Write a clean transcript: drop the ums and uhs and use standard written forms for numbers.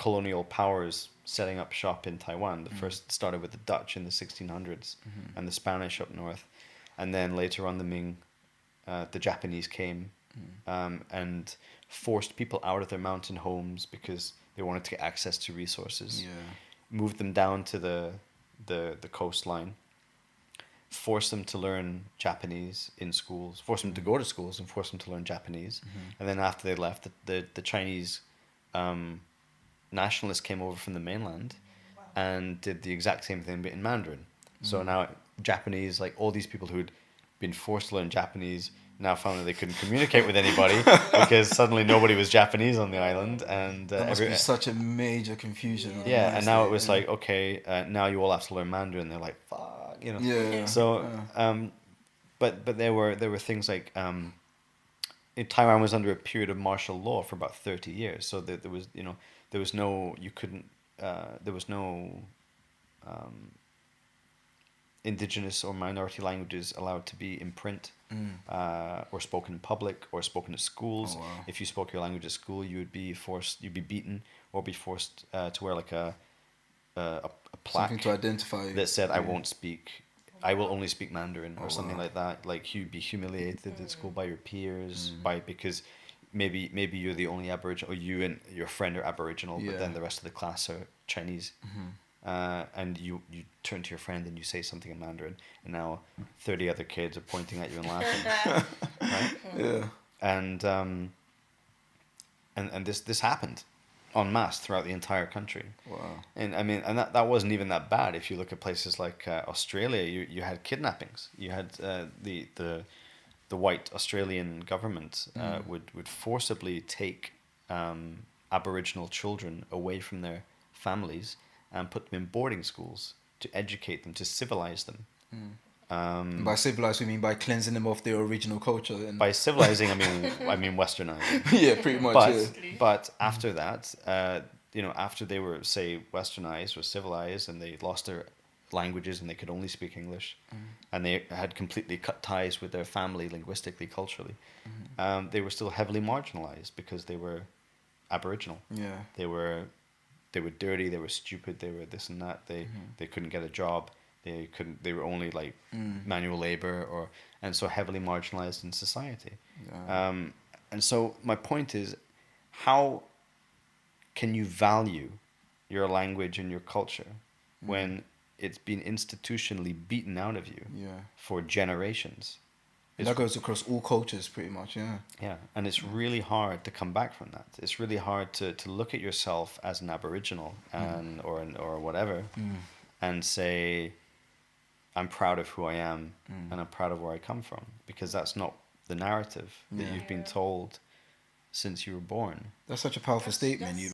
colonial powers setting up shop in Taiwan. The first started with the Dutch in the 1600s and the Spanish up north. And then later on the Ming, the Japanese came and forced people out of their mountain homes because they wanted to get access to resources. Moved them down to the coastline, forced them to learn Japanese in schools, forced them to go to schools and forced them to learn Japanese. And then after they left, the Chinese nationalists came over from the mainland and did the exact same thing but in Mandarin. So now Japanese, like all these people who'd been forced to learn Japanese, now found that they couldn't communicate with anybody because suddenly nobody was Japanese on the island, and that must be such a major confusion. Yeah, and now it was like, okay, now you all have to learn Mandarin. They're like, fuck, you know. Yeah. So, but there were things like Taiwan was under a period of martial law for about 30 years. So there was no indigenous or minority languages allowed to be in print or spoken in public or spoken at schools. Oh, wow. If you spoke your language at school, you'd be beaten or be forced to wear like a plaque, something to identify that said, I will only speak Mandarin or something like that. Like you'd be humiliated at school by your peers because maybe you're the only Aboriginal, or you and your friend are Aboriginal, but then the rest of the class are Chinese. And you turn to your friend and you say something in Mandarin, and now 30 other kids are pointing at you and laughing, right? Yeah. And this happened en masse throughout the entire country. Wow. And I mean, and that wasn't even that bad. If you look at places like Australia, you had kidnappings. You had the white Australian government would forcibly take Aboriginal children away from their families and put them in boarding schools to educate them, to civilize them. By civilized, we mean by cleansing them of their original culture. And by civilizing, I mean westernizing. Yeah, pretty much. But after that, after they were, say, westernized or civilized, and they lost their languages and they could only speak English, and they had completely cut ties with their family linguistically, culturally, they were still heavily marginalized because they were Aboriginal. Yeah. They were dirty, they were stupid, they were this and that. They couldn't get a job. They were only like manual labor, and so heavily marginalized in society. Yeah. And so my point is, how can you value your language and your culture when it's been institutionally beaten out of you for generations? That goes across all cultures pretty much, yeah. Yeah, and it's really hard to come back from that. It's really hard to look at yourself as an Aboriginal or whatever and say, I'm proud of who I am and I'm proud of where I come from, because that's not the narrative that you've been told since you were born. That's such a powerful statement.